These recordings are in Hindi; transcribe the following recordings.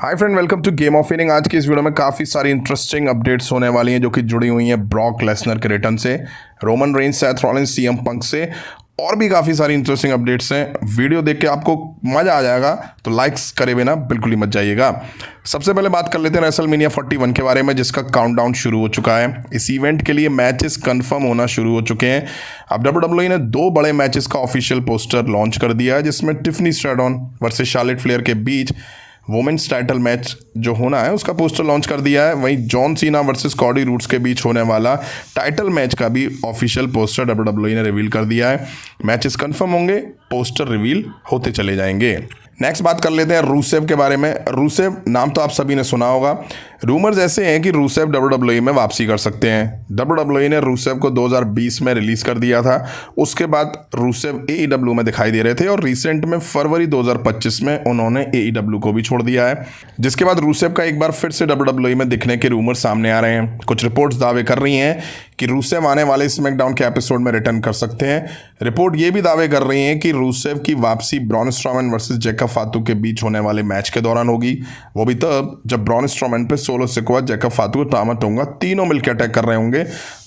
Hi friend, welcome to game of inning. आज की इस वीडियो में काफ़ी सारी इंटरेस्टिंग अपडेट्स होने वाली हैं जो कि जुड़ी हुई हैं ब्रॉक लेसनर के रिटर्न से, Roman Reigns, Seth Rollins, CM पंक से, और भी काफ़ी सारी इंटरेस्टिंग अपडेट्स हैं। वीडियो देख के आपको मज़ा आ जाएगा, तो लाइक्स करे बिना बिल्कुल ही मत जाइएगा। सबसे पहले बात कर लेते हैं रेसलमेनिया 41 के बारे में, जिसका काउंटडाउन शुरू हो चुका है। इस इवेंट के लिए मैचेस कंफर्म होना शुरू हो चुके हैं। अब WWE ने 2 बड़े मैचेस का ऑफिशियल पोस्टर लॉन्च कर दिया है, जिसमें टिफनी स्ट्रैडन वर्सेस शार्लेट फ्लेयर के बीच वुमेन्स टाइटल मैच जो होना है उसका पोस्टर लॉन्च कर दिया है। वहीं John Cena versus Cardi roads के बीच होने वाला टाइटल मैच का भी ऑफिशियल पोस्टर WWE ने रिवील कर दिया है। मैचेस कंफर्म होंगे, पोस्टर रिवील होते चले जाएंगे। नेक्स्ट बात कर लेते हैं रूसेव के बारे में। रूसेव नाम तो आप सभी ने सुना होगा। रूमर्स ऐसे हैं कि रूसेव WWE में वापसी कर सकते हैं। WWE ने रूसेव को 2020 में रिलीज कर दिया था। उसके बाद रूसेव AEW में दिखाई दे रहे थे और रिसेंट में फरवरी 2025 में उन्होंने AEW को भी छोड़ दिया है, जिसके बाद रूसेव का एक बार फिर से WWE में दिखने के रूमर सामने आ रहे हैं। कुछ रिपोर्ट्स दावे कर रही हैं कि रूसेव आने वाले स्मैकडाउन के एपिसोड में रिटर्न कर सकते हैं। रिपोर्ट ये भी दावे कर रही हैं कि रूसेव की वापसी ब्रॉन स्ट्रॉमैन वर्सेस जैकब फातू के बीच होने वाले मैच के दौरान होगी। वो भी तब जब ब्रॉन स्ट्रॉमैन पे सोलो सिकोआ, जैकब फातू, टामट होगा, तीनों मिलकर अटैक कर रहे होंगे।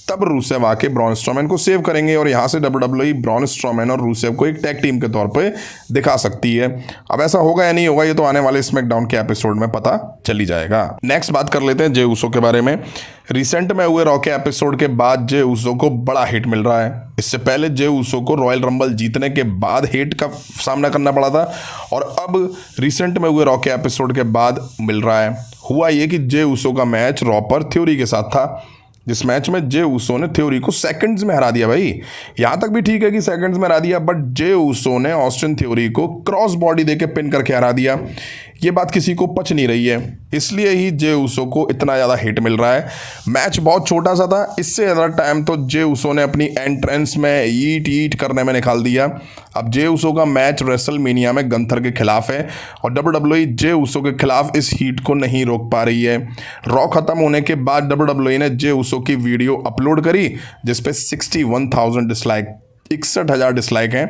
तब रूसेव आके ब्रॉन स्ट्रॉमैन को सेव करेंगे और यहाँ से WWE ब्रॉन स्ट्रॉमैन और रूसेव को एक टैग टीम के तौर पे दिखा सकती है। अब ऐसा होगा या नहीं होगा, ये तो आने वाले स्मैकडाउन के एपिसोड में पता चली जाएगा। नेक्स्ट बात कर लेते हैं जे उसो के बारे में। रिसेंट में हुए रॉ के एपिसोड के बाद जे उसो को बड़ा हिट मिल रहा है। इससे पहले जे उसो को रॉयल रंबल जीतने के बाद हेट का सामना करना पड़ा था, और अब रिसेंट में हुए रॉ के एपिसोड के बाद मिल रहा है। हुआ ये कि जे उसो का मैच रॉ पर थ्योरी के साथ था, जिस मैच में जे उसो ने थ्योरी को सेकंड्स में हरा दिया। भाई यहाँ तक भी ठीक है कि सेकंड्स में हरा दिया, बट जे उसो ने ऑस्टिन थ्योरी को क्रॉस बॉडी देके पिन करके हरा दिया। ये बात किसी को पच नहीं रही है, इसलिए ही जे उसो को इतना ज़्यादा हिट मिल रहा है। मैच बहुत छोटा सा था, इससे ज़्यादा टाइम तो जे उसो ने अपनी एंट्रेंस में ईट ईट करने में निकाल दिया। अब जे उसो का मैच रेसलमेनिया में गंथर के खिलाफ है और WWE जे उसो के खिलाफ इस हीट को नहीं रोक पा रही है। रॉ खत्म होने के बाद WWE ने जे उसो की वीडियो अपलोड करी, जिसपे 61,000 डिसलाइक, 61,000 डिसलाइक हैं,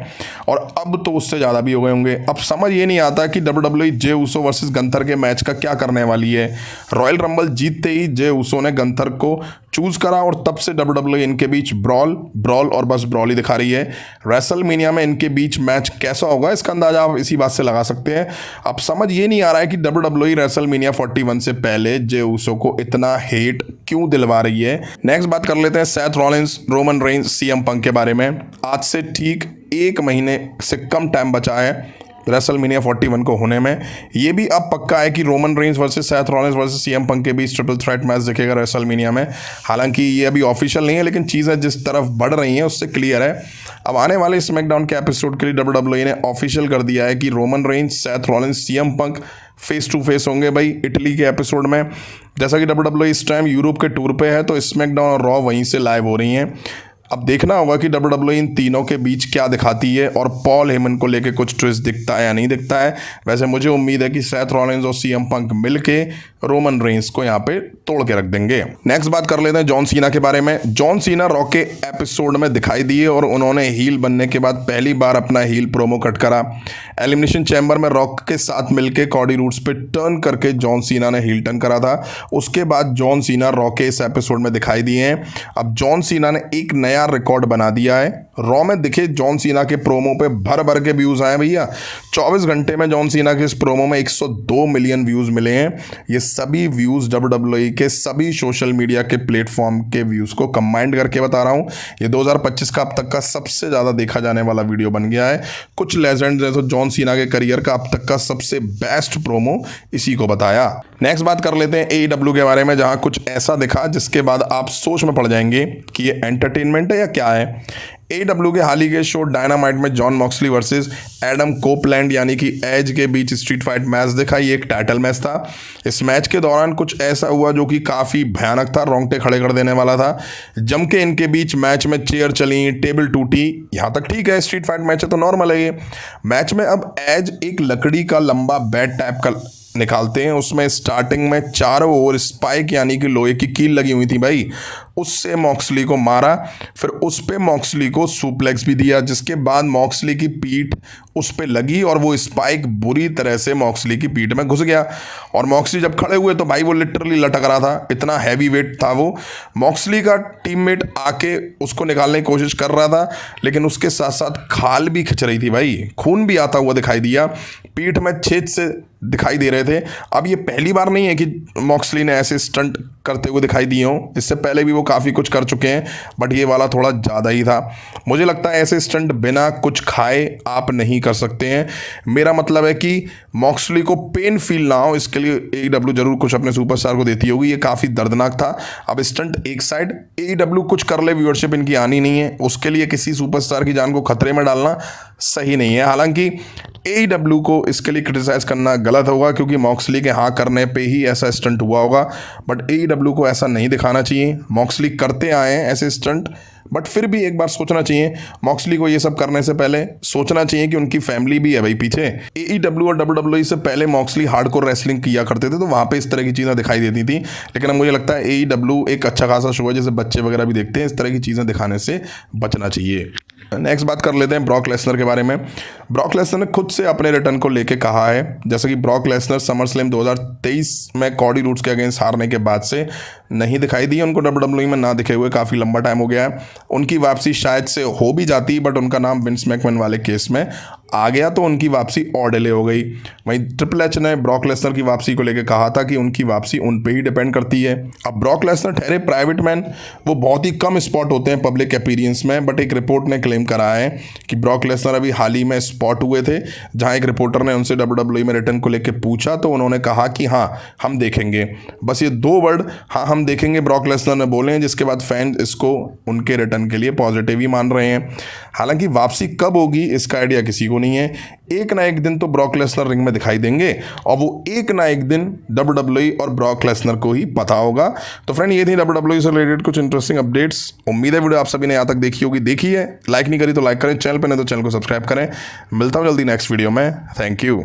और अब तो उससे ज़्यादा भी हो गए होंगे। अब समझ ये नहीं आता कि WWE जे उसो वर्सेस गंथर के मैच का क्या करने वाली है। रॉयल रंबल जीतते ही जे उसो ने गंथर को चूज करा और तब से WWE इनके बीच ब्रॉल ब्रॉल और बस ब्रॉल ही दिखा रही है। रेसलमेनिया में इनके बीच मैच कैसा होगा, इसका अंदाजा आप इसी बात से लगा सकते हैं। अब समझ ये नहीं आ रहा है कि WWE रेसलमेनिया 41 से पहले जे उसो को इतना हेट क्यों दिलवा रही है। नेक्स्ट बात कर लेते हैं Seth Rollins, Roman Reigns, CM Punk के बारे में। आज से ठीक 1 महीने से कम टाइम बचा है रेसलमेनिया 41 को होने में। ये भी अब पक्का है कि Roman range versus Seth Rollins versus CM Punk के बीच ट्रिपल थ्रेट मैच दिखेगा रेसलमेनिया में। हालांकि ये अभी ऑफिशियल नहीं है, लेकिन चीज़ें जिस तरफ बढ़ रही हैं उससे क्लियर है। अब आने वाले स्मैकडाउन के एपिसोड के लिए WWE ने ऑफिशियल कर दिया है कि Roman Reigns, Seth Rollins, CM Punk face to face होंगे भाई इटली के एपिसोड में। जैसा कि WWE इस टाइम यूरोप के टूर पे है, तो स्मैकडाउन और रॉ वहीं से लाइव हो रही हैं। अब देखना होगा कि WWE इन तीनों के बीच क्या दिखाती है और पॉल हेमन को लेके कुछ ट्विस्ट दिखता है या नहीं दिखता है। वैसे मुझे उम्मीद है कि सेथ रॉलिंस और सीएम पंक मिलके रोमन रेंज को यहाँ पे तोड़ के रख देंगे। नेक्स्ट बात कर लेते हैं जॉन सीना के बारे में। जॉन सीना रॉ के एपिसोड में दिखाई दिए और उन्होंने हील बनने के बाद पहली बार अपना हील प्रोमो कट करा। एलिमिनेशन चैम्बर में रॉक के साथ मिलके कॉडी रूड्स पे टर्न करके जॉन सीना ने हील टर्न करा था। उसके बाद जॉन सीना रॉ के इस एपिसोड में दिखाई दिए हैं। अब जॉन सीना ने एक नया रिकॉर्ड बना दिया है। रॉ में दिखे जॉन सीना के प्रोमो पे भर भर के व्यूज आए भैया। 24 घंटे में जॉन सीना के इस प्रोमो में 102 मिलियन व्यूज मिले हैं। ये सभी व्यूज WWE के सभी सोशल मीडिया के प्लेटफॉर्म के व्यूज को कंबाइंड करके बता रहा हूँ। ये 2025 का अब तक का सबसे ज़्यादा देखा जाने वाला वीडियो बन गया है। कुछ लेजेंड्स हैं तो जॉन सीना के करियर का अब तक का सबसे बेस्ट प्रोमो इसी को बताया। नेक्स्ट बात कर लेते हैं AEW के बारे में, जहाँ कुछ ऐसा दिखा जिसके बाद आप सोच में पड़ जाएंगे कि ये एंटरटेनमेंट है या क्या है। AEW के हाल ही के शो डायनामाइट में John Moxley versus Adam Copeland यानी कि एज के बीच स्ट्रीट फाइट मैच देखा। ये एक टाइटल मैच था। इस मैच के दौरान कुछ ऐसा हुआ जो कि काफ़ी भयानक था, रोंगटे खड़े कर देने वाला था। जम के इनके बीच मैच में चेयर चली, टेबल टूटी, यहाँ तक ठीक है, स्ट्रीट फाइट मैच है तो नॉर्मल है ये। मैच में अब एज एक लकड़ी का लंबा बैट टाइप का निकालते हैं। उसमें स्टार्टिंग में चारों ओर स्पाइक यानी कि लोहे की कील लगी हुई थी भाई। उससे मॉक्सली को मारा, फिर उस पे मॉक्सली को सुप्लेक्स भी दिया, जिसके बाद मॉक्सली की पीठ उस पे लगी और वो स्पाइक बुरी तरह से मॉक्सली की पीठ में घुस गया। और मॉक्सली जब खड़े हुए तो भाई वो लिटरली लटक रहा था, इतना हैवी वेट था वो। मॉक्सली का टीममेट आके उसको निकालने की कोशिश कर रहा था, लेकिन उसके साथ साथ खाल भी खिंच रही थी भाई, खून भी आता हुआ दिखाई दिया, पीठ में छेद से दिखाई दे रहे थे। अब ये पहली बार नहीं है कि मॉक्सली ने ऐसे स्टंट करते हुए दिखाई दिए हों, इससे पहले भी वो काफ़ी कुछ कर चुके हैं, बट ये वाला थोड़ा ज़्यादा ही था। मुझे लगता है ऐसे स्टंट बिना कुछ खाए आप नहीं कर सकते हैं। मेरा मतलब है कि मॉक्सली को पेन फील ना हो, इसके लिए AEW जरूर कुछ अपने सुपरस्टार को देती होगी। ये काफ़ी दर्दनाक था। अब स्टंट एक साइड, AEW कुछ कर ले, व्यूअरशिप इनकी आनी नहीं है, उसके लिए किसी सुपरस्टार की जान को खतरे में डालना सही नहीं है। हालांकि AEW को इसके लिए क्रिटिसाइज करना गलत होगा, क्योंकि मॉक्सली के हाँ करने पे ही ऐसा स्टंट हुआ होगा, बट AEW को ऐसा नहीं दिखाना चाहिए। मॉक्सली करते आए हैं ऐसे स्टंट, बट फिर भी एक बार सोचना चाहिए मॉक्सली को, ये सब करने से पहले सोचना चाहिए कि उनकी फैमिली भी है भाई पीछे। AEW और WWE से पहले मॉक्सली हार्डकोर रेसलिंग किया करते थे, तो वहाँ पे इस तरह की चीज़ें दिखाई देती थी, लेकिन अब मुझे लगता है AEW एक अच्छा खासा शो है, जैसे बच्चे वगैरह भी देखते हैं, इस तरह की चीज़ें दिखाने से बचना चाहिए। नेक्स्ट बात कर लेते हैं ब्रॉक लेसनर के बारे में। ब्रॉक लेसनर ने खुद से अपने रिटर्न को लेके कहा है, जैसे कि ब्रॉक लेसनर समर स्लैम 2023 में कॉडी रूड्स के अगेंस्ट हारने के बाद से नहीं दिखाई दी। उनको WWE में ना दिखे हुए काफ़ी लंबा टाइम हो गया है। उनकी वापसी शायद से हो भी जाती, बट उनका नाम विंस मैकमैन वाले केस में आ गया, तो उनकी वापसी और डिले हो गई। वहीं ट्रिपल एच ने ब्रॉक लेसनर की वापसी को लेकर कहा था कि उनकी वापसी उन पे ही डिपेंड करती है। अब ब्रॉक लेसनर ठहरे प्राइवेट मैन, वो बहुत ही कम स्पॉट होते हैं पब्लिक अपीयरेंस में, बट एक रिपोर्ट ने क्लेम करा है कि ब्रॉक लेसनर अभी हाल ही में स्पॉट हुए थे, जहां एक रिपोर्टर ने उनसे WWE में रिटर्न को लेकर पूछा, तो उन्होंने कहा कि हाँ हम देखेंगे। बस ये 2 वर्ड हाँ हम देखेंगे ब्रॉक लेसनर ने बोले हैं, जिसके बाद फैंस इसको उनके रिटर्न के लिए पॉजिटिव ही मान रहे हैं। हालांकि वापसी कब होगी इसका आइडिया किसी को नहीं है। एक ना एक दिन तो ब्रॉक लेसनर रिंग में दिखाई देंगे, और वो एक ना एक दिन WWE और ब्रॉक लेसनर को ही पता होगा। तो फ्रेंड, ये थी WWE से रिलेटेड कुछ इंटरेस्टिंग अपडेट्स। उम्मीद है वीडियो आप सभी ने यहाँ तक देखी होगी। देखी है, लाइक नहीं करी तो लाइक करें, चैनल पर नहीं तो चैनल को सब्सक्राइब करें। मिलता हूँ जल्दी नेक्स्ट वीडियो में। Thank you.